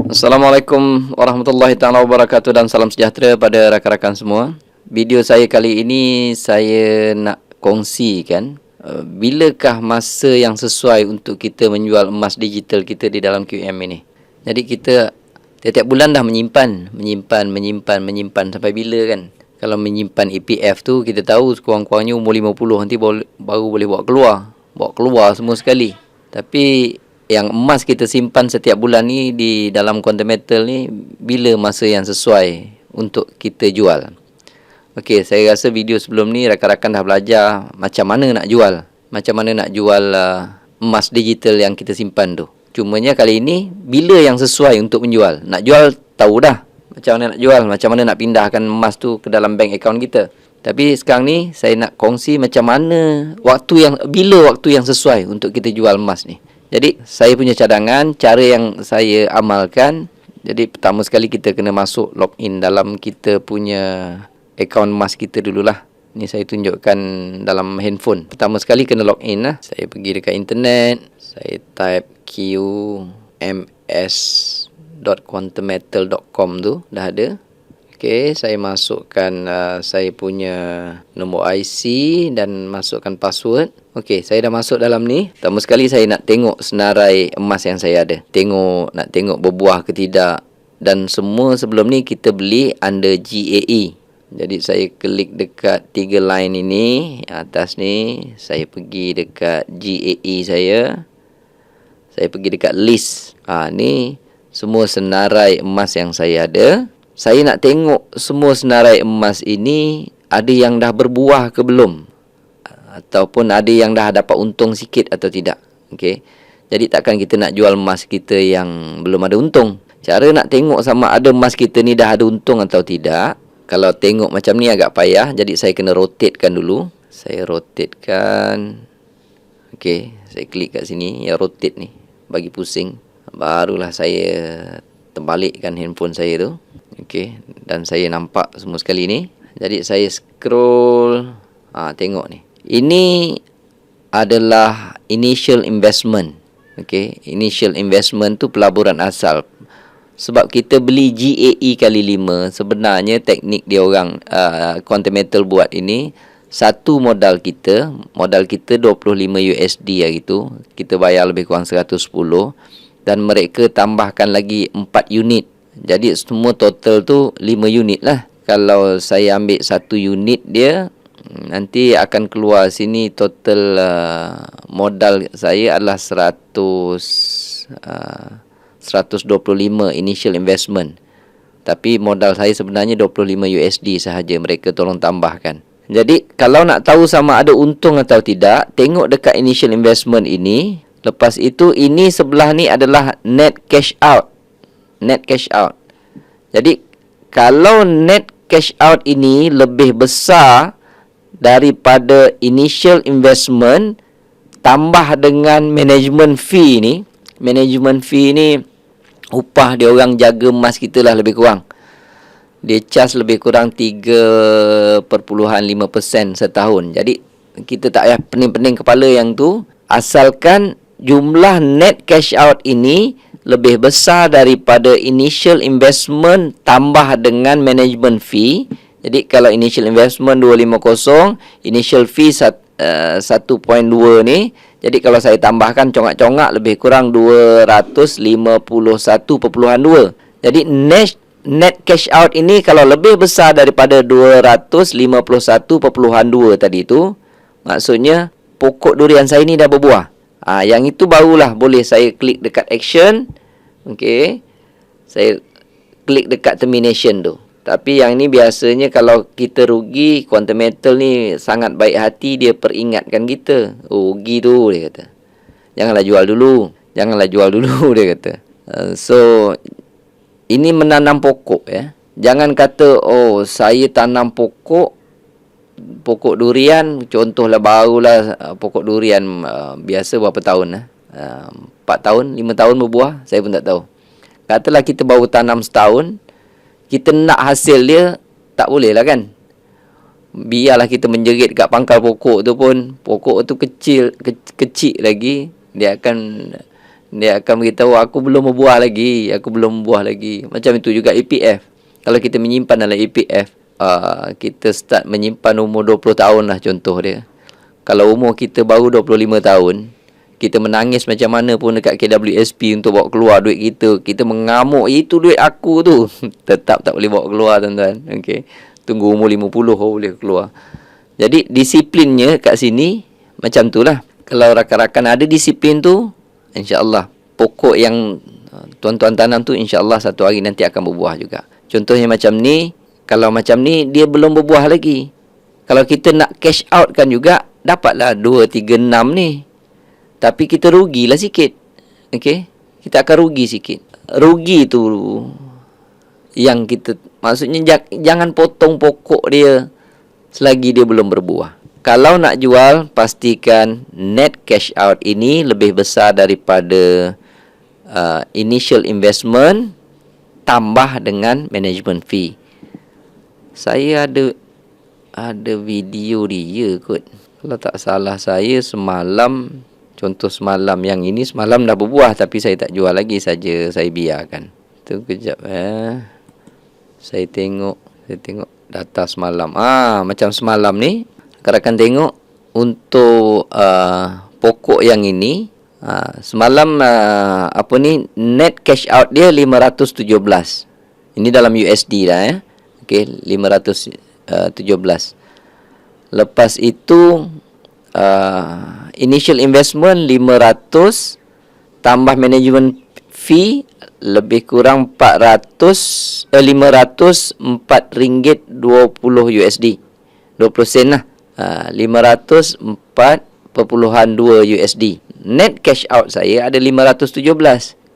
Assalamualaikum warahmatullahi taala wabarakatuh dan salam sejahtera pada rakan-rakan semua. Video saya kali ini saya nak kongsikan bilakah masa yang sesuai untuk kita menjual emas digital kita di dalam QM ini. Jadi kita tiap-tiap bulan dah menyimpan sampai bila kan? Kalau menyimpan EPF tu kita tahu kurang-kurangnya umur 50 nanti baru boleh bawa keluar semua sekali. Tapi yang emas kita simpan setiap bulan ni di dalam quantum metal ni, bila masa yang sesuai untuk kita jual. Okey, saya rasa video sebelum ni rakan-rakan dah belajar macam mana nak jual. Macam mana nak jual emas digital yang kita simpan tu. Cumanya kali ini, bila yang sesuai untuk menjual. Nak jual, tahu dah macam mana nak jual, macam mana nak pindahkan emas tu ke dalam bank account kita. Tapi sekarang ni, saya nak kongsi macam mana bila waktu yang sesuai untuk kita jual emas ni. Jadi, saya punya cadangan, cara yang saya amalkan. Jadi, pertama sekali kita kena masuk login dalam kita punya akaun emas kita dululah. Ni saya tunjukkan dalam handphone. Pertama sekali kena login lah. Saya pergi dekat internet. Saya type qms.quantummetal.com tu. Dah ada. Okey, saya masukkan saya punya nombor IC dan masukkan password. Okey, saya dah masuk dalam ni. Pertama sekali saya nak tengok senarai emas yang saya ada. Nak tengok berbuah ke tidak. Dan semua sebelum ni kita beli under GAE. Jadi saya klik dekat 3 line ini atas ni. Saya pergi dekat GAE saya. Saya pergi dekat list. Ni semua senarai emas yang saya ada. Saya nak tengok semua senarai emas ini ada yang dah berbuah ke belum, ataupun ada yang dah dapat untung sikit atau tidak. Okey. Jadi takkan kita nak jual emas kita yang belum ada untung. Cara nak tengok sama ada emas kita ni dah ada untung atau tidak. Kalau tengok macam ni agak payah, jadi saya kena rotatekan dulu. Saya rotatekan. Okey, saya klik kat sini yang rotate ni, bagi pusing. Barulah saya terbalikkan handphone saya tu. Okey, dan saya nampak semua sekali ni. Jadi saya scroll, tengok ni. Ini adalah initial investment. Okey, initial investment tu pelaburan asal. Sebab kita beli GAE kali 5, sebenarnya teknik dia orang quantum metal buat ini, satu modal kita 25 USD hari tu, kita bayar lebih kurang 110, dan mereka tambahkan lagi 4 unit. Jadi semua total tu 5 unit lah. Kalau saya ambil 1 unit dia, nanti akan keluar sini total modal saya adalah 125 initial investment. Tapi modal saya sebenarnya 25 USD sahaja, mereka tolong tambahkan. Jadi kalau nak tahu sama ada untung atau tidak, tengok dekat initial investment ini. Lepas itu ini sebelah ni adalah net cash out. Net cash out. Jadi kalau net cash out ini lebih besar daripada initial investment tambah dengan management fee ni. Management fee ni upah dia orang jaga emas kita lah lebih kurang. Dia charge lebih kurang 3.5% setahun. Jadi kita tak payah pening-pening kepala yang tu, asalkan jumlah net cash out ini lebih besar daripada initial investment tambah dengan management fee. Jadi kalau initial investment 250, initial fee 1.2 ni. Jadi kalau saya tambahkan congak-congak lebih kurang 251.2. Jadi net cash out ini kalau lebih besar daripada 251.2 tadi tu, maksudnya pokok durian saya ni dah berbuah. Yang itu barulah boleh saya klik dekat action. Okey. Saya klik dekat termination tu. Tapi yang ni biasanya kalau kita rugi, quantum metal ni sangat baik hati, dia peringatkan kita. Rugi tu, dia kata. Janganlah jual dulu, dia kata. So ini menanam pokok ya. Jangan kata saya tanam pokok durian, contohlah barulah pokok durian biasa berapa tahun 4 tahun, 5 tahun berbuah, saya pun tak tahu. Katalah kita baru tanam setahun, kita nak hasil dia, tak boleh lah kan. Biarlah kita menjerit kat pangkal pokok tu pun, pokok tu kecil lagi, dia akan Dia akan beritahu aku belum berbuah lagi, aku belum berbuah lagi. Macam itu juga EPF. Kalau kita menyimpan dalam EPF, kita start menyimpan umur 20 tahun lah contoh dia. Kalau umur kita baru 25 tahun, kita menangis macam mana pun dekat KWSP untuk bawa keluar duit kita. Kita mengamuk, itu duit aku tu. Tetap tak boleh bawa keluar tuan-tuan. Okay. Tunggu umur 50 baru boleh keluar. Jadi disiplinnya kat sini macam tu lah. Kalau rakan-rakan ada disiplin tu, insya-Allah pokok yang tuan-tuan tanam tu insya-Allah satu hari nanti akan berbuah juga. Contohnya macam ni, kalau macam ni dia belum berbuah lagi. Kalau kita nak cash out kan juga, dapatlah 2, 3, 6 ni. Tapi kita rugilah sikit. Okey? Kita akan rugi sikit. Rugi tu yang kita, maksudnya jangan potong pokok dia selagi dia belum berbuah. Kalau nak jual, pastikan net cash out ini lebih besar daripada initial investment tambah dengan management fee. Saya ada video dia kot. Kalau tak salah saya semalam, contoh semalam yang ini semalam dah berbuah tapi saya tak jual lagi saja, saya biarkan. Tu kejap Saya tengok data semalam. Macam semalam ni rakan tengok untuk pokok yang ini semalam net cash out dia 517. Ini dalam USD dah Okey, 517. Lepas itu initial investment 500 tambah management fee lebih kurang 504 ringgit 20 USD. 20 sen lah. 504.2 USD. Net cash out saya ada 517.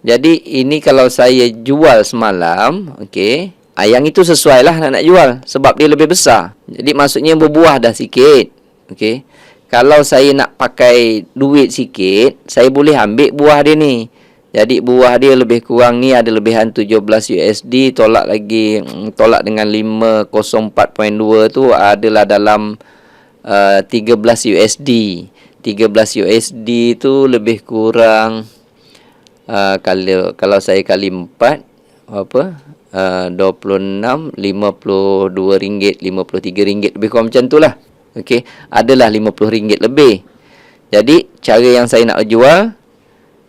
Jadi ini kalau saya jual semalam, okey, yang itu sesuai lah nak jual sebab dia lebih besar. Jadi maksudnya berbuah dah sikit. Okey. Kalau saya nak pakai duit sikit, saya boleh ambil buah dia ni. Jadi buah dia lebih kurang ni ada lebihan 17 USD, tolak dengan 504.2 tu adalah dalam 13 USD. 13 USD tu lebih kurang kalau saya kali 4 26, 52 ringgit, 53 ringgit, lebih kurang macam tu lah. Okey, adalah 50 ringgit lebih. Jadi cara yang saya nak jual,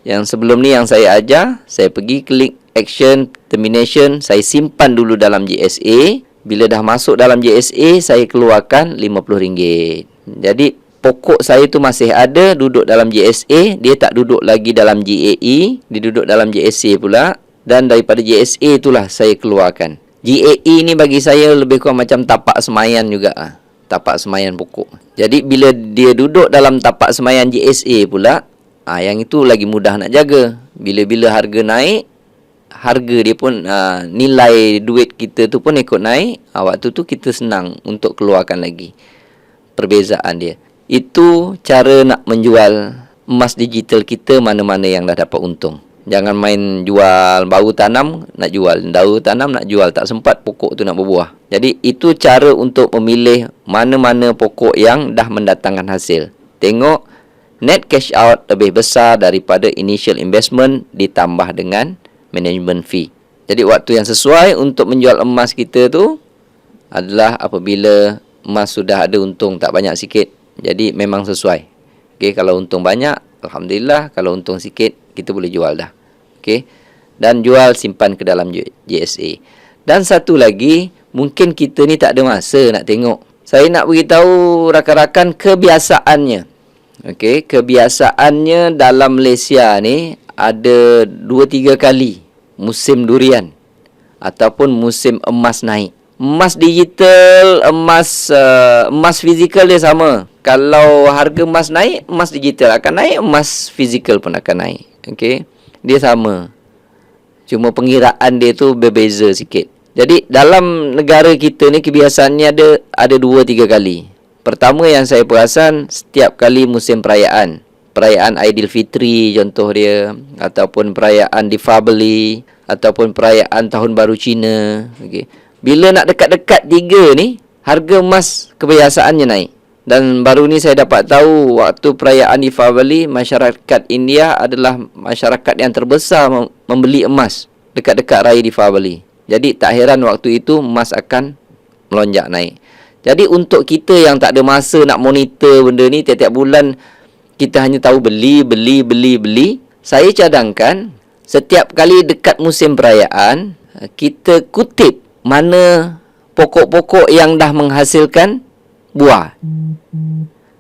yang sebelum ni yang saya ajar, saya pergi klik action termination, saya simpan dulu dalam JSA. Bila dah masuk dalam JSA, saya keluarkan 50 ringgit. Jadi pokok saya tu masih ada duduk dalam JSA, dia tak duduk lagi dalam GAE, dia duduk dalam JSA pula. Dan daripada JSA itulah saya keluarkan. GAE ni bagi saya lebih kurang macam tapak semayan juga. Tapak semayan pokok. Jadi bila dia duduk dalam tapak semayan JSA pula, yang itu lagi mudah nak jaga. Bila-bila harga naik, harga dia pun, nilai duit kita tu pun ikut naik. Waktu tu kita senang untuk keluarkan lagi perbezaan dia. Itu cara nak menjual emas digital kita mana-mana yang dah dapat untung. Jangan main jual baru tanam nak jual, baru tanam nak jual, tak sempat pokok tu nak berbuah. Jadi itu cara untuk memilih mana-mana pokok yang dah mendatangkan hasil. Tengok net cash out lebih besar daripada initial investment ditambah dengan management fee. Jadi waktu yang sesuai untuk menjual emas kita tu adalah apabila emas sudah ada untung tak banyak sikit. Jadi memang sesuai. Okey, kalau untung banyak, alhamdulillah. Kalau untung sikit, kita boleh jual dah. Okey. Dan jual simpan ke dalam JSA. Dan satu lagi, mungkin kita ni tak ada masa nak tengok. Saya nak beritahu rakan-rakan kebiasaannya. Okey, kebiasaannya dalam Malaysia ni ada 2-3 kali musim durian ataupun musim emas naik. Emas digital, emas fizikal dia sama. Kalau harga emas naik, emas digital akan naik, emas fizikal pun akan naik. Okey, dia sama. Cuma pengiraan dia tu berbeza sikit. Jadi dalam negara kita ni kebiasaannya ada 2-3 kali. Pertama yang saya perasan, setiap kali musim perayaan. Perayaan Aidilfitri contoh dia, ataupun perayaan Deepavali, ataupun perayaan Tahun Baru Cina. Okey. Bila nak dekat-dekat 3 ni, harga emas kebiasaannya naik. Dan baru ni saya dapat tahu waktu perayaan Deepavali, masyarakat India adalah masyarakat yang terbesar membeli emas dekat-dekat raya Deepavali. Jadi tak heran waktu itu emas akan melonjak naik. Jadi untuk kita yang tak ada masa nak monitor benda ni, tiap-tiap bulan kita hanya tahu beli. Saya cadangkan setiap kali dekat musim perayaan, kita kutip mana pokok-pokok yang dah menghasilkan buah.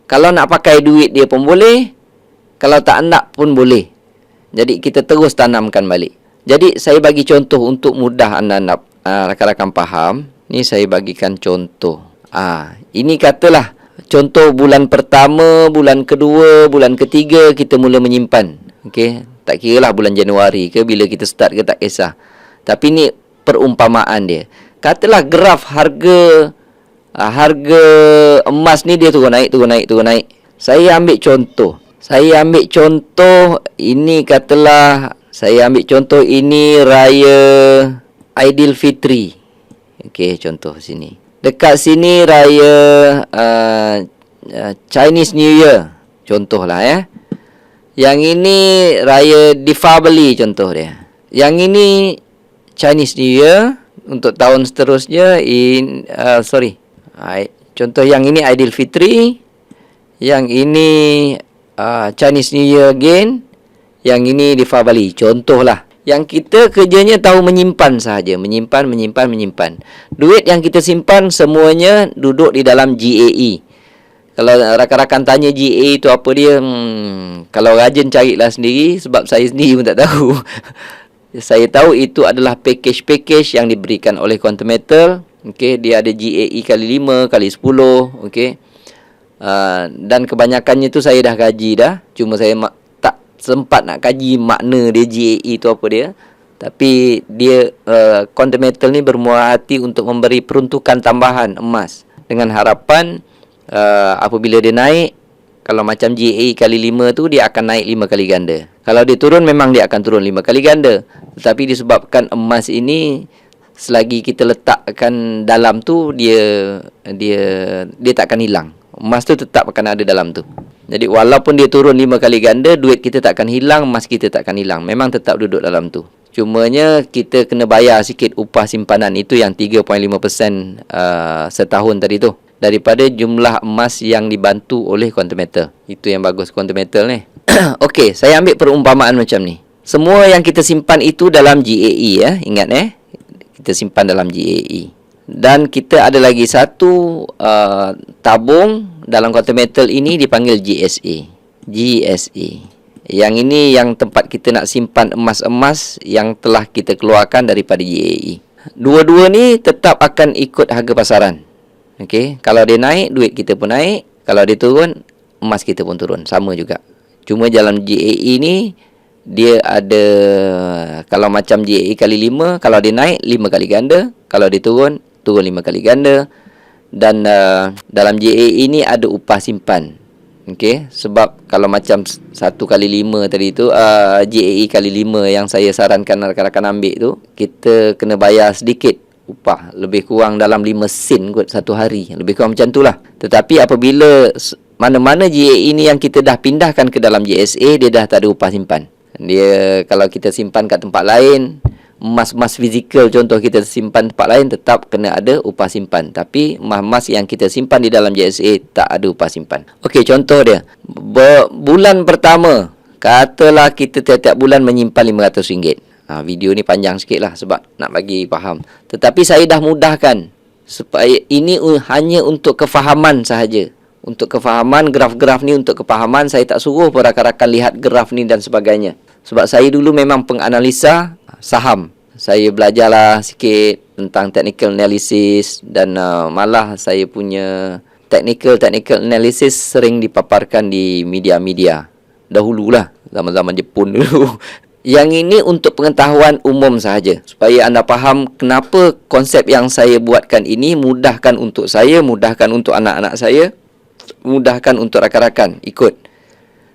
Kalau nak pakai duit dia pun boleh, kalau tak nak pun boleh. Jadi kita terus tanamkan balik. Jadi saya bagi contoh untuk mudah anda rakan-rakan faham. Ni saya bagikan contoh. Ini katalah contoh bulan pertama, bulan kedua, bulan ketiga kita mula menyimpan. Okey, tak kira lah bulan Januari ke bila kita start ke, tak kisah. Tapi ni perumpamaan dia. Katalah graf harga emas ni dia turun naik. Saya ambil contoh ini, katalah saya ambil contoh ini raya Aidilfitri. Okey, contoh sini. Dekat sini raya Chinese New Year, contohlah ya. Yang ini raya Deepavali, contoh dia. Yang ini Chinese New Year. Untuk tahun seterusnya contoh yang ini Aidilfitri, yang ini Chinese New Year again, yang ini Deepavali, contohlah. Yang kita kerjanya tahu menyimpan sahaja, menyimpan. Duit yang kita simpan semuanya duduk di dalam GAE. Kalau rakan-rakan tanya GAE itu apa dia, kalau rajin carilah sendiri, sebab saya sendiri pun tak tahu. Saya tahu itu adalah package yang diberikan oleh Quantum Metal. Okey, dia ada GAE kali 5, kali 10, okey. Dan kebanyakannya tu saya dah gaji dah. Cuma saya tak sempat nak kaji makna dia GAE tu apa dia. Tapi dia Quantum Metal ni bermuara hati untuk memberi peruntukan tambahan emas dengan harapan apabila dia naik, kalau macam GAE kali 5 tu, dia akan naik 5 kali ganda. Kalau dia turun, memang dia akan turun 5 kali ganda. Tetapi disebabkan emas ini, selagi kita letakkan dalam tu, dia tak akan hilang. Emas tu tetap akan ada dalam tu. Jadi walaupun dia turun 5 kali ganda, duit kita tak akan hilang, emas kita tak akan hilang. Memang tetap duduk dalam tu. Cumanya kita kena bayar sikit upah simpanan. Itu yang 3.5% setahun tadi tu, daripada jumlah emas yang dibantu oleh Quantum Metal. Itu yang bagus Quantum Metal ni. Okey, saya ambil perumpamaan macam ni. Semua yang kita simpan itu dalam GAE ya. Ingat kita simpan dalam GAE. Dan kita ada lagi satu tabung dalam Quantum Metal ini dipanggil GSA. Yang ini yang tempat kita nak simpan emas-emas yang telah kita keluarkan daripada GAE. Dua-dua ni tetap akan ikut harga pasaran. Okey, kalau dia naik, duit kita pun naik. Kalau dia turun, emas kita pun turun. Sama juga. Cuma dalam GAE ni, dia ada, kalau macam GAE kali 5, kalau dia naik 5 kali ganda. Kalau dia turun 5 kali ganda. Dan dalam GAE ni ada upah simpan. Okey, sebab kalau macam 1 kali 5 tadi tu, GAE kali 5 yang saya sarankan rakan-rakan ambil tu, kita kena bayar sedikit upah, lebih kurang dalam 5 sen kot satu hari, lebih kurang macam tu lah. Tetapi apabila mana-mana GAE ni yang kita dah pindahkan ke dalam GSA, dia dah tak ada upah simpan. Dia kalau kita simpan kat tempat lain, emas-emas fizikal contoh kita simpan tempat lain, tetap kena ada upah simpan. Tapi emas-emas yang kita simpan di dalam GSA tak ada upah simpan. Okey, contoh dia, bulan pertama, katalah kita tiap-tiap bulan menyimpan RM500. Video ni panjang sikit lah sebab nak bagi faham. Tetapi saya dah mudahkan supaya ini hanya untuk kefahaman sahaja. Untuk kefahaman, graf-graf ni untuk kefahaman. Saya tak suruh rakan-rakan lihat graf ni dan sebagainya. Sebab saya dulu memang penganalisa saham. Saya belajarlah sikit tentang technical analysis. Dan malah saya punya technical analysis sering dipaparkan di media-media. Dahululah, zaman-zaman Jepun dulu. Yang ini untuk pengetahuan umum sahaja, supaya anda faham kenapa konsep yang saya buatkan ini mudahkan untuk saya, mudahkan untuk anak-anak saya, mudahkan untuk rakan-rakan ikut.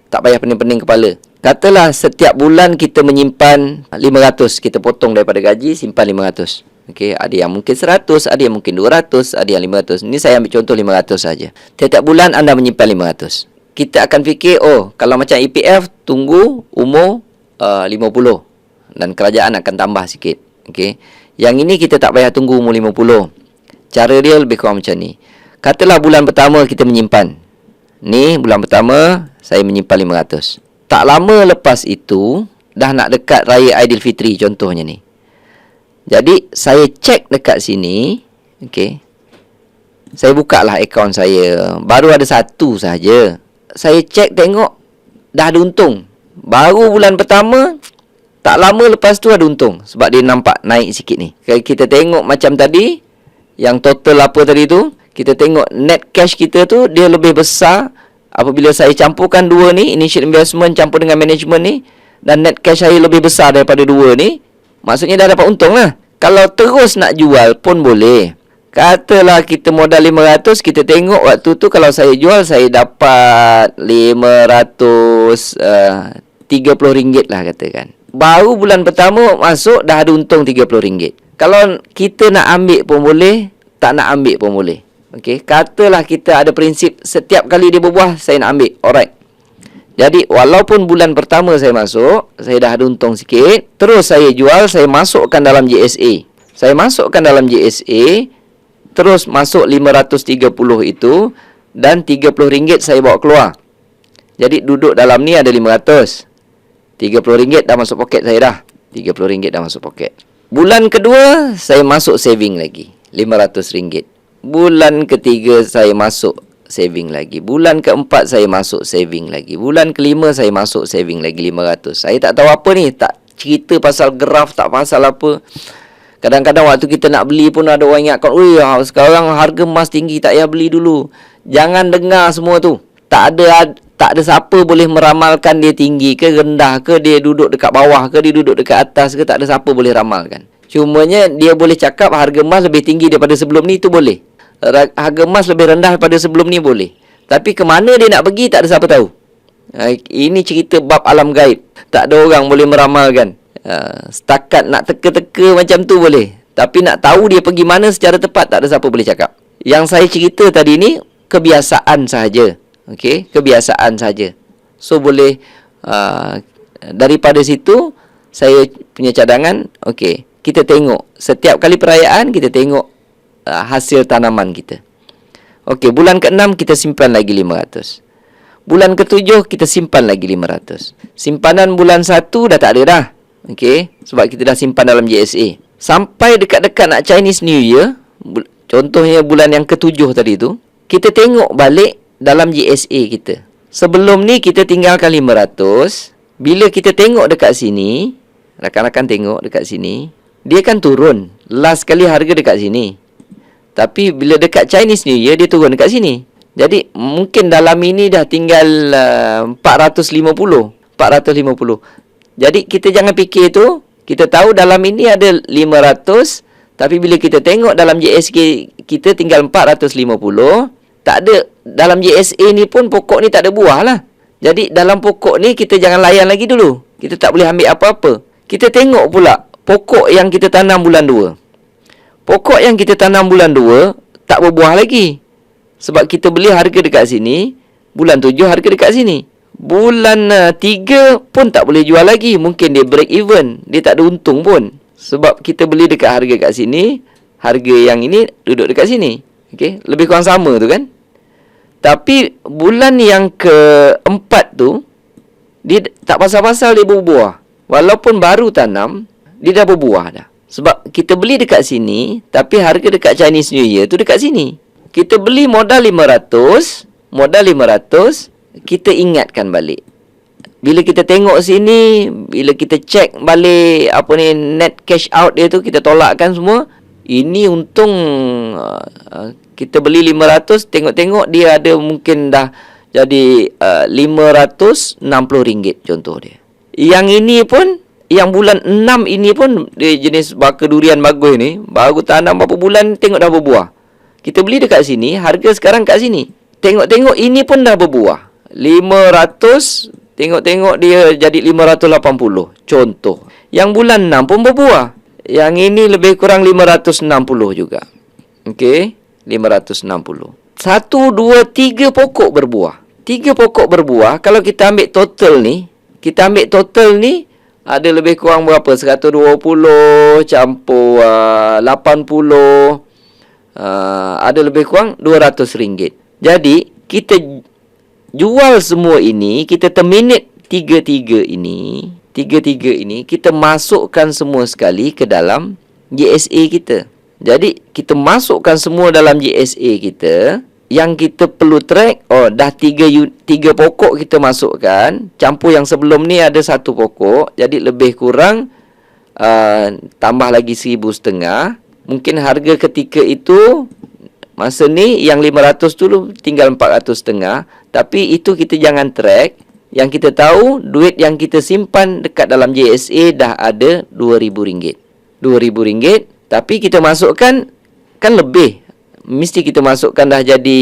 Tak payah pening-pening kepala. Katalah setiap bulan kita menyimpan 500, kita potong daripada gaji, simpan 500. Okey, ada yang mungkin 100, ada yang mungkin 200, ada yang 500. Ini saya ambil contoh 500 saja. Tiap-tiap bulan anda menyimpan 500. Kita akan fikir, oh, kalau macam EPF, tunggu umur 50 dan kerajaan akan tambah sikit. Okey. Yang ini kita tak payah tunggu umur 50. Cara dia lebih kurang macam ni. Katalah bulan pertama kita menyimpan. Ni bulan pertama saya menyimpan 500. Tak lama lepas itu dah nak dekat raya Aidilfitri contohnya ni. Jadi saya cek dekat sini, okey. Saya buka lah akaun saya. Baru ada satu saja. Saya cek tengok dah ada untung. Baru bulan pertama, tak lama lepas tu ada untung. Sebab dia nampak naik sikit ni. Kita tengok macam tadi, yang total apa tadi tu, kita tengok net cash kita tu, dia lebih besar. Apabila saya campurkan dua ni, initial investment campur dengan management ni, dan net cash saya lebih besar daripada dua ni, maksudnya dah dapat untung lah. Kalau terus nak jual pun boleh. Katalah kita modal 500, kita tengok waktu tu kalau saya jual, saya dapat 530 ringgit lah katakan. Baru bulan pertama masuk dah ada untung 30 ringgit. Kalau kita nak ambil pun boleh, tak nak ambil pun boleh. Okey, katalah kita ada prinsip setiap kali dia berbuah saya nak ambil. Alright. Jadi walaupun bulan pertama saya masuk, saya dah ada untung sikit, terus saya jual, saya masukkan dalam JSA. Saya masukkan dalam JSA, terus masuk 530 itu, dan 30 ringgit saya bawa keluar. Jadi duduk dalam ni ada 500. 30 ringgit dah masuk poket saya dah. 30 ringgit dah masuk poket. Bulan kedua, saya masuk saving lagi. 500 ringgit. Bulan ketiga, saya masuk saving lagi. Bulan keempat saya masuk saving lagi. Bulan kelima saya masuk saving lagi 500. Saya tak tahu apa ni, tak cerita pasal graf, tak pasal apa. Kadang-kadang waktu kita nak beli pun ada orang ingatkan, "Oi, sekarang harga emas tinggi, tak payah beli dulu." Jangan dengar semua tu. Tak ada siapa boleh meramalkan dia tinggi ke rendah ke, dia duduk dekat bawah ke, dia duduk dekat atas ke, tak ada siapa boleh ramalkan. Cumanya dia boleh cakap harga emas lebih tinggi daripada sebelum ni, tu boleh. Harga emas lebih rendah daripada sebelum ni boleh. Tapi ke mana dia nak pergi tak ada siapa tahu. Ini cerita bab alam gaib. Tak ada orang boleh meramalkan. Setakat nak teka-teka macam tu boleh. Tapi nak tahu dia pergi mana secara tepat tak ada siapa boleh cakap. Yang saya cerita tadi ni kebiasaan sahaja. Okey, kebiasaan saja. So boleh daripada situ saya punya cadangan, okey, kita tengok setiap kali perayaan kita tengok hasil tanaman kita. Okey, bulan ke-6 kita simpan lagi 500. Bulan ke-7 kita simpan lagi 500. Simpanan bulan 1 dah tak ada dah. Okey, sebab kita dah simpan dalam JSA. Sampai dekat-dekat nak Chinese New Year, contohnya bulan yang ke-7 tadi tu, kita tengok balik dalam JSA kita. Sebelum ni kita tinggalkan 500. Bila kita tengok dekat sini, rakan-rakan tengok dekat sini, dia kan turun. Last kali harga dekat sini. Tapi bila dekat Chinese New Year, dia turun dekat sini. Jadi, mungkin dalam ini dah tinggal 450. Jadi, kita jangan fikir tu. Kita tahu dalam ini ada 500. Tapi bila kita tengok dalam JSK kita tinggal 450. Tak ada. Dalam JSA ni pun pokok ni tak ada buah lah. Jadi, dalam pokok ni kita jangan layan lagi dulu. Kita tak boleh ambil apa-apa. Kita tengok pula pokok yang kita tanam bulan 2. Pokok yang kita tanam bulan 2 tak berbuah lagi. Sebab kita beli harga dekat sini, bulan 7 harga dekat sini. Bulan 3 pun tak boleh jual lagi. Mungkin dia break even. Dia tak ada untung pun. Sebab kita beli dekat harga kat sini, harga yang ini duduk dekat sini. Okey, lebih kurang sama tu kan? Tapi bulan yang keempat tu, dia tak pasal-pasal dia berbuah. Walaupun baru tanam, dia dah berbuah dah. Sebab kita beli dekat sini, tapi harga dekat Chinese New Year tu dekat sini. Kita beli modal 500, kita ingatkan balik. Bila kita tengok sini, bila kita cek balik apa ni net cash out dia tu, kita tolakkan semua. Ini untung kita beli 500, tengok-tengok dia ada mungkin dah jadi RM560 contoh dia. Yang ini pun, yang bulan 6 ini pun, dia jenis baka durian bagus ni, baru tanam berapa bulan tengok dah berbuah. Kita beli dekat sini, harga sekarang kat sini. Tengok-tengok ini pun dah berbuah. 500, tengok-tengok dia jadi 580 contoh. Yang bulan 6 pun berbuah. Yang ini lebih kurang 560 juga. Okey, 560. 1, 2, 3 pokok berbuah. 3 pokok berbuah, kalau kita ambil total ni, ada lebih kurang berapa? 120 campur 80, ada lebih kurang RM200. Jadi, kita jual semua ini, kita terminate tiga-tiga ini, kita masukkan semua sekali ke dalam GSA kita. Jadi, kita masukkan semua dalam GSA kita. Yang kita perlu track, dah tiga pokok kita masukkan. Campur yang sebelum ni ada 1 pokok. Jadi, lebih kurang tambah lagi 1,500. Mungkin harga ketika itu, masa ni yang 500 tu tinggal 400,500. Tapi itu kita jangan track. Yang kita tahu, duit yang kita simpan dekat dalam JSA dah ada RM2,000. RM2,000. Tapi kita masukkan, kan lebih. Mesti kita masukkan dah jadi,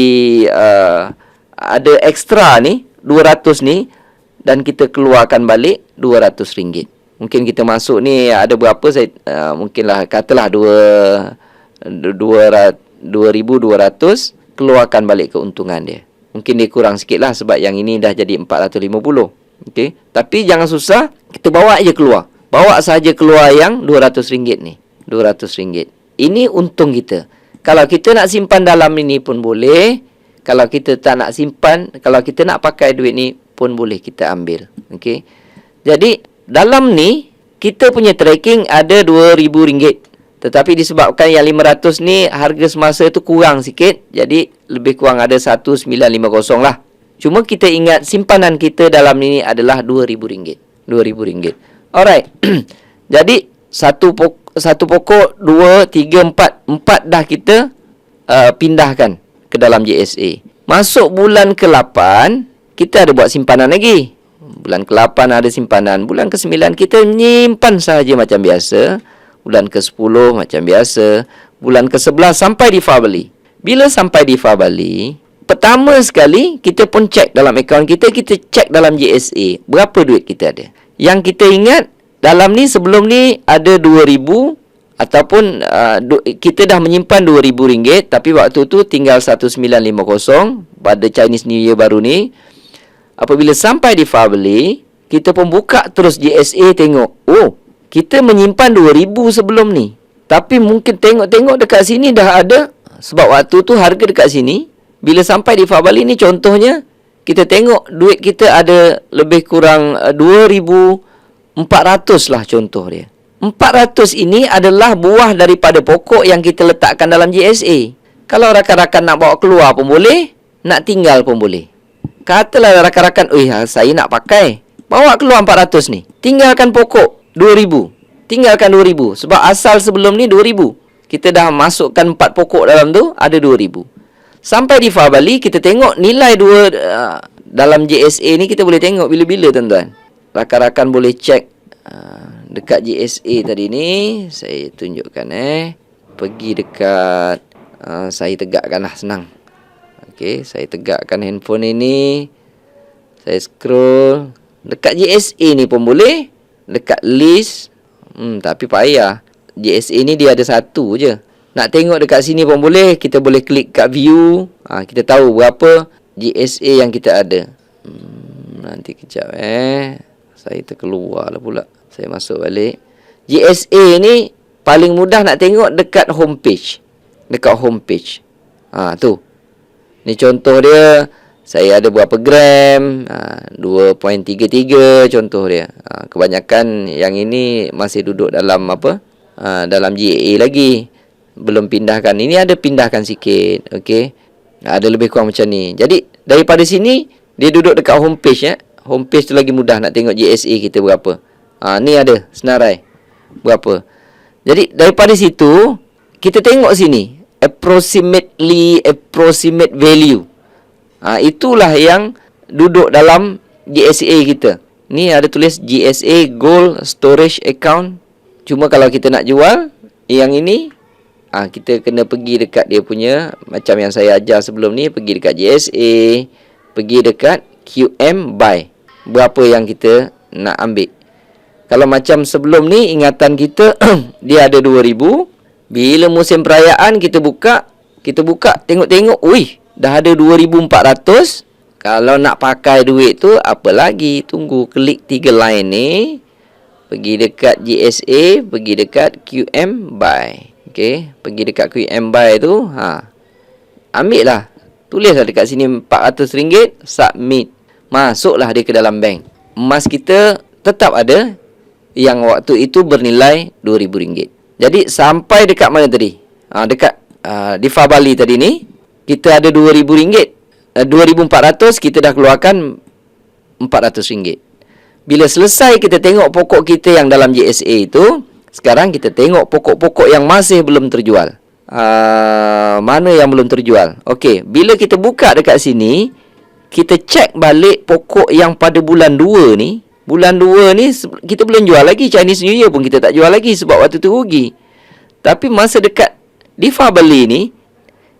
ada ekstra ni, 200 ni. Dan kita keluarkan balik RM200. Mungkin kita masuk ni ada berapa, saya mungkinlah katalah 2,200, keluarkan balik keuntungan dia. Mungkin dia kurang sikit lah sebab yang ini dah jadi 450. Okey. Tapi jangan susah, kita bawa aja keluar. Bawa saja keluar yang RM200 ni. RM200. Ini untung kita. Kalau kita nak simpan dalam ini pun boleh. Kalau kita tak nak simpan, kalau kita nak pakai duit ni pun boleh kita ambil. Okey. Jadi, dalam ni, kita punya tracking ada RM2,000. Tetapi disebabkan yang 500 ni, harga semasa tu kurang sikit. Jadi, lebih kurang ada 1,950 lah. Cuma kita ingat, simpanan kita dalam ni adalah RM2,000. RM2,000. Alright. Jadi, satu pokok, 2, 3, 4. 4 dah kita pindahkan ke dalam JSA. Masuk bulan ke-8, kita ada buat simpanan lagi. Bulan ke-8 ada simpanan. Bulan ke-9 kita menyimpan sahaja macam biasa. Bulan ke-10 macam biasa. Bulan ke-11 sampai di Februari. Bila sampai di Februari, pertama sekali kita pun cek dalam akaun kita, kita cek dalam JSA. Berapa duit kita ada. Yang kita ingat, dalam ni sebelum ni ada RM2,000 ataupun kita dah menyimpan RM2,000 tapi waktu tu tinggal 1,950 pada Chinese New Year baru ni. Apabila sampai di Februari, kita pun buka terus JSA tengok. Kita menyimpan RM2,000 sebelum ni. Tapi mungkin tengok-tengok dekat sini dah ada. Sebab waktu tu harga dekat sini. Bila sampai di Februari ni contohnya, kita tengok duit kita ada lebih kurang 2,400 lah contoh dia. 400 ini adalah buah daripada pokok yang kita letakkan dalam JSA. Kalau rakan-rakan nak bawa keluar pun boleh, nak tinggal pun boleh. Katalah rakan-rakan, saya nak pakai. Bawa keluar 400 ni. Tinggalkan pokok 2,000. Tinggalkan 2,000. Sebab asal sebelum ni 2,000. Kita dah masukkan 4 pokok dalam tu, ada 2,000. Sampai di Februari, kita tengok nilai dalam JSA ni kita boleh tengok bila-bila tuan-tuan. Rakan-rakan boleh cek dekat JSA tadi ni. Saya tunjukkan pergi dekat saya tegakkanlah, senang. Okey, saya tegakkan handphone ini. Saya scroll dekat JSA ni pun boleh. Dekat list. Tapi payah. JSA ni dia ada satu je. Nak tengok dekat sini pun boleh. Kita boleh klik kat view. Kita tahu berapa JSA yang kita ada. Nanti kejap saya terkeluar lah pula. Saya masuk balik. JSA ni paling mudah nak tengok dekat homepage. Dekat homepage. Tu. Ni contoh dia. Saya ada berapa gram. 2.33 contoh dia. Kebanyakan yang ini masih duduk dalam apa? Dalam GA lagi. Belum pindahkan. Ini ada pindahkan sikit. Okey. Ada lebih kurang macam ni. Jadi daripada sini dia duduk dekat homepage Homepage tu lagi mudah nak tengok JSA kita berapa. Ni ada senarai berapa. Jadi daripada situ kita tengok sini approximate value. Itulah yang duduk dalam GSA kita. Ni ada tulis GSA Gold Storage Account. Cuma kalau kita nak jual yang ini, kita kena pergi dekat dia punya, macam yang saya ajar sebelum ni, pergi dekat GSA, pergi dekat QM Buy. Berapa yang kita nak ambil. Kalau macam sebelum ni, ingatan kita dia ada 2,000. Bila musim perayaan kita buka, tengok-tengok, wih, dah ada 2,400. Kalau nak pakai duit tu, apa lagi? Tunggu, klik 3 line ni. Pergi dekat GSA, pergi dekat QM Buy. Okey, pergi dekat QM Buy tu, ambil lah. Tulislah dekat sini RM400, submit. Masuklah dia ke dalam bank. Emas kita tetap ada yang waktu itu bernilai RM2,000. Jadi sampai dekat mana tadi? Dekat di Fabali tadi ni, kita ada RM2,000. 2,400 kita dah keluarkan RM400. Bila selesai kita tengok pokok kita yang dalam JSA itu, sekarang kita tengok pokok-pokok yang masih belum terjual. Mana yang belum terjual? Okey, bila kita buka dekat sini, kita cek balik pokok yang pada bulan 2 ni. Bulan 2 ni kita belum jual lagi. Chinese New Year pun kita tak jual lagi sebab waktu tu rugi. Tapi masa dekat di Fabali ni,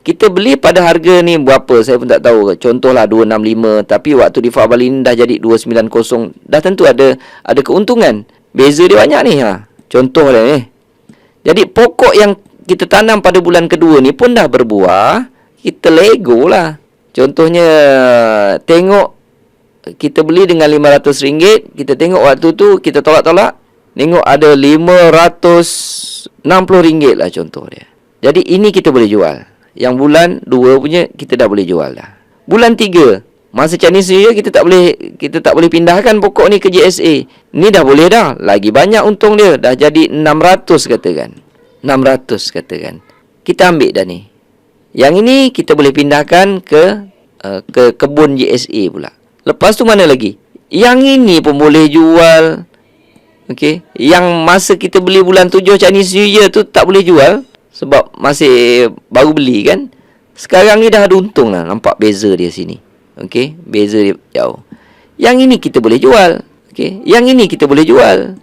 kita beli pada harga ni berapa, saya pun tak tahu. Contohlah 265, tapi waktu di Fabali ni dah jadi 290. Dah tentu ada keuntungan. Beza dia banyak ni. Contoh dia ni. Jadi pokok yang kita tanam pada bulan kedua ni pun dah berbuah. Kita lego lah. Contohnya, tengok kita beli dengan RM500. Kita tengok waktu tu, kita tolak-tolak. Tengok ada RM560 lah contoh dia. Jadi ini kita boleh jual. Yang bulan 2 punya kita dah boleh jual dah. Bulan 3, masa Chinese New Year kita tak boleh pindahkan pokok ni ke JSA. Ni dah boleh dah. Lagi banyak untung dia. Dah jadi 600 katakan. 600 katakan. Kita ambil dah ni. Yang ini kita boleh pindahkan ke kebun JSA pula. Lepas tu mana lagi? Yang ini pun boleh jual. Okey. Yang masa kita beli bulan 7 Chinese New Year tu tak boleh jual. Sebab masih baru beli kan. Sekarang ni dah ada untung lah. Nampak beza dia sini. Okey. Beza dia jauh. Yang ini kita boleh jual. Okey. Yang ini kita boleh jual.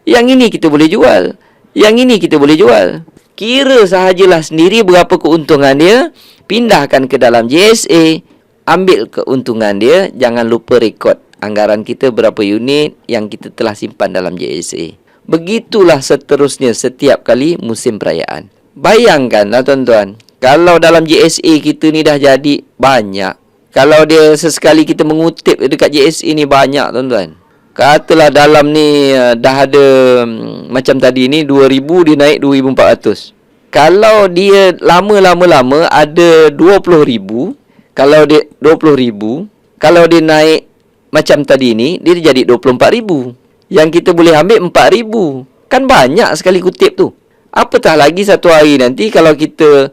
Yang ini kita boleh jual. Yang ini kita boleh jual. Kira sahajalah sendiri berapa keuntungan dia. Pindahkan ke dalam JSA. Ambil keuntungan dia. Jangan lupa rekod anggaran kita berapa unit yang kita telah simpan dalam JSA. Begitulah seterusnya setiap kali musim perayaan. Bayangkanlah tuan-tuan, kalau dalam JSA kita ni dah jadi banyak. Kalau dia sesekali kita mengutip dekat JSA ni banyak tuan-tuan. Katalah dalam ni dah ada macam tadi ni 2,000, dia naik 2,400. Kalau dia lama-lama ada 20,000, kalau dia 20,000, kalau dia naik macam tadi ni, dia jadi 24,000. Yang kita boleh ambil 4,000. Kan banyak sekali kutip tu. Apatah lagi satu hari nanti kalau kita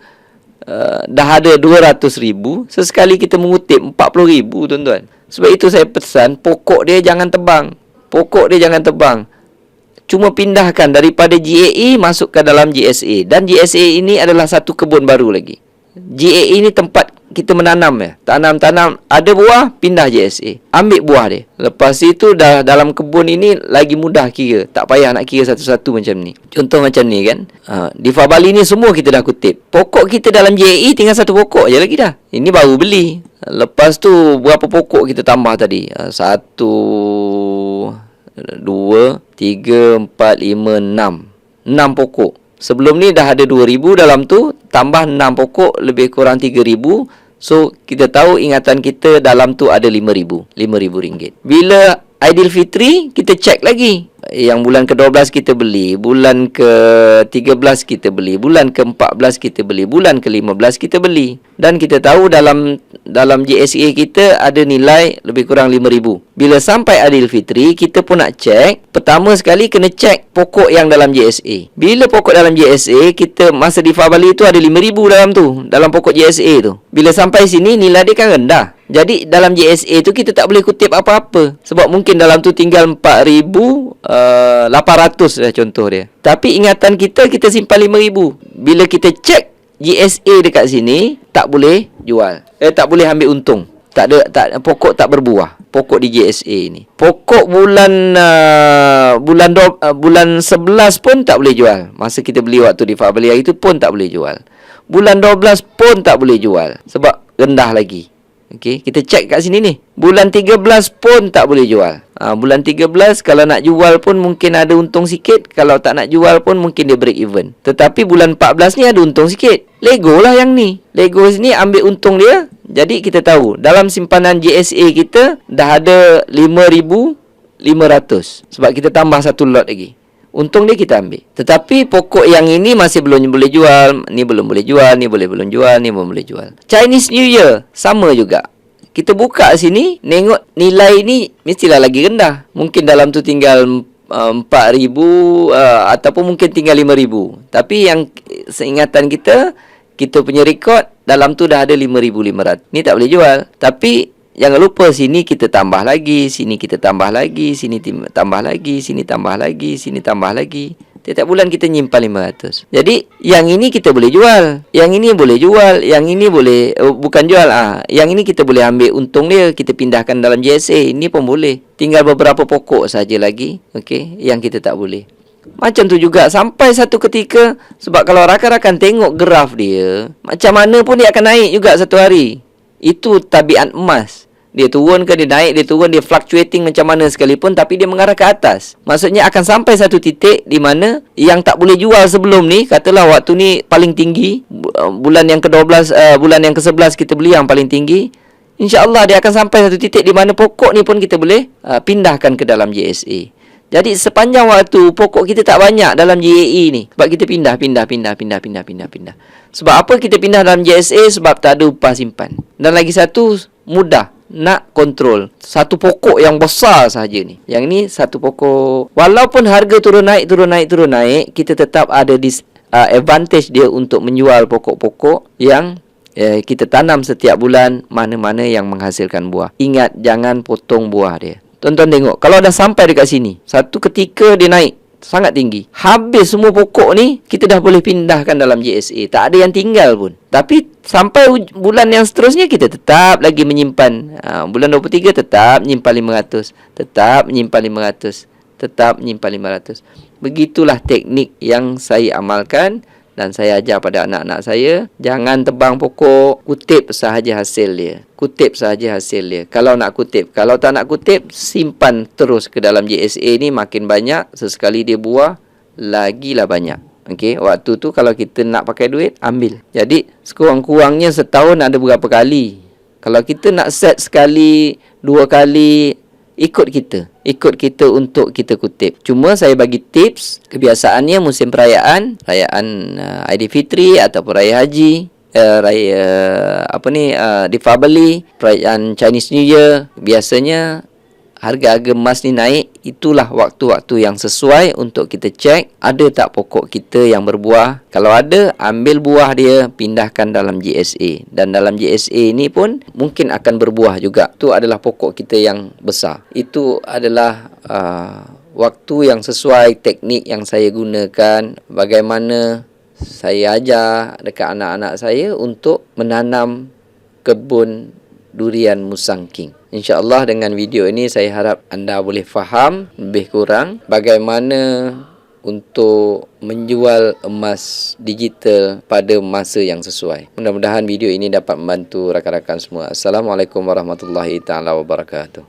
dah ada 200,000, sesekali kita mengutip 40,000 tuan-tuan. Sebab itu saya pesan, pokok dia jangan tebang. Pokok dia jangan tebang. Cuma pindahkan daripada GAE masuk ke dalam GSA. Dan GSA ini adalah satu kebun baru lagi. GAE ini tempat kita menanam ya. Tanam-tanam, ada buah, pindah JSA. Ambil buah dia. Lepas itu dah dalam kebun ini lagi mudah kira. Tak payah nak kira satu-satu macam ni. Contoh macam ni kan. Di Fabali ni semua kita dah kutip. Pokok kita dalam JAE tinggal satu pokok je lagi dah. Ini baru beli. Lepas tu berapa pokok kita tambah tadi? 1, 2, 3, 4, 5, 6. 6 pokok. Sebelum ni dah ada 2,000 dalam tu. Tambah 6 pokok lebih kurang 3,000. So, kita tahu ingatan kita dalam tu ada RM5,000. RM5,000. Bila Aidilfitri, kita cek lagi. Yang bulan ke-12 kita beli. Bulan ke-13 kita beli. Bulan ke-14 kita beli. Bulan ke-15 kita beli. Dan kita tahu dalam JSA kita ada nilai lebih kurang RM5,000. Bila sampai Aidilfitri, kita pun nak cek. Pertama sekali kena cek pokok yang dalam JSA. Bila pokok dalam JSA, kita masa di Fabali tu ada RM5,000 dalam tu. Dalam pokok JSA tu. Bila sampai sini, nilai dia kan rendah. Jadi dalam JSA tu kita tak boleh kutip apa-apa. Sebab mungkin dalam tu tinggal 4,800 dah contoh dia. Tapi ingatan kita simpan 5,000. Bila kita cek JSA dekat sini, tak boleh jual. Tak boleh ambil untung. Pokok tak berbuah. Pokok di JSA ni. Pokok bulan 11 pun tak boleh jual. Masa kita beli waktu di Fabali itu pun tak boleh jual. Bulan 12 pun tak boleh jual. Sebab rendah lagi. Okey, kita cek kat sini ni. Bulan 13 pun tak boleh jual. Bulan 13 kalau nak jual pun mungkin ada untung sikit. Kalau tak nak jual pun mungkin dia break even. Tetapi bulan 14 ni ada untung sikit. Lego lah yang ni. Lego ni ambil untung dia. Jadi kita tahu dalam simpanan JSA kita dah ada 5,500. Sebab kita tambah satu lot lagi. Untung dia kita ambil. Tetapi pokok yang ini masih belum boleh jual. Ni belum boleh jual. Ni belum jual. Ni belum boleh jual. Chinese New Year sama juga. Kita buka sini, tengok nilai ni mestilah lagi rendah. Mungkin dalam tu tinggal 4,000 ataupun mungkin tinggal 5,000. Tapi yang seingatan kita punya rekod dalam tu dah ada 5,500. Ni tak boleh jual. Tapi jangan lupa sini kita tambah lagi, sini kita tambah lagi, sini tambah lagi, sini tambah lagi, sini tambah lagi. Setiap bulan kita nyimpan 500. Jadi yang ini kita boleh jual, yang ini boleh jual, yang ini boleh bukan jual yang ini kita boleh ambil untung dia, kita pindahkan dalam JSA. Ini pun boleh. Tinggal beberapa pokok saja lagi, okey, yang kita tak boleh. Macam tu juga sampai satu ketika, sebab kalau rakan-rakan tengok graf dia, macam mana pun dia akan naik juga satu hari. Itu tabiat emas. Dia turun ke dia naik, dia turun, dia fluctuating macam mana sekalipun, tapi dia mengarah ke atas. Maksudnya akan sampai satu titik di mana yang tak boleh jual sebelum ni, katalah waktu ni paling tinggi, bulan yang ke-12, bulan yang ke-11 kita beli yang paling tinggi. InsyaAllah dia akan sampai satu titik di mana pokok ni pun kita boleh pindahkan ke dalam JSA. Jadi sepanjang waktu pokok kita tak banyak dalam JAE ni. Sebab kita pindah. Sebab apa kita pindah dalam JSA? Sebab tak ada upah simpan. Dan lagi satu, mudah nak kontrol. Satu pokok yang besar sahaja ni. Yang ni satu pokok. Walaupun harga turun naik, kita tetap ada advantage dia untuk menjual pokok-pokok yang kita tanam setiap bulan, mana-mana yang menghasilkan buah. Ingat, jangan potong buah dia. Tuan-tuan tengok, kalau dah sampai dekat sini, satu ketika dia naik sangat tinggi. Habis semua pokok ni, kita dah boleh pindahkan dalam JSA. Tak ada yang tinggal pun. Tapi sampai bulan yang seterusnya, kita tetap lagi menyimpan. Bulan 23 tetap menyimpan 500. Tetap menyimpan 500. Tetap menyimpan 500. Begitulah teknik yang saya amalkan. Dan saya ajar pada anak-anak saya, jangan tebang pokok, kutip sahaja hasil dia. Kutip sahaja hasil dia. Kalau nak kutip. Kalau tak nak kutip, simpan terus ke dalam JSA ni. Makin banyak, sesekali dia buah, lagilah banyak. Okey, waktu tu kalau kita nak pakai duit, ambil. Jadi, sekurang-kurangnya setahun ada berapa kali. Kalau kita nak set sekali, 2 kali, ikut kita untuk kita kutip. Cuma saya bagi tips, kebiasaannya musim perayaan Aidilfitri ataupun raya haji, Deepavali, perayaan Chinese New Year, biasanya harga-harga emas ni naik. Itulah waktu-waktu yang sesuai untuk kita cek ada tak pokok kita yang berbuah. Kalau ada, ambil buah dia, pindahkan dalam JSA. Dan dalam JSA ni pun mungkin akan berbuah juga. Itu adalah pokok kita yang besar. Itu adalah waktu yang sesuai, teknik yang saya gunakan. Bagaimana saya ajar dekat anak-anak saya untuk menanam kebun durian Musang King. InsyaAllah dengan video ini saya harap anda boleh faham lebih kurang bagaimana untuk menjual emas digital pada masa yang sesuai. Mudah-mudahan video ini dapat membantu rakan-rakan semua. Assalamualaikum warahmatullahi taala wabarakatuh.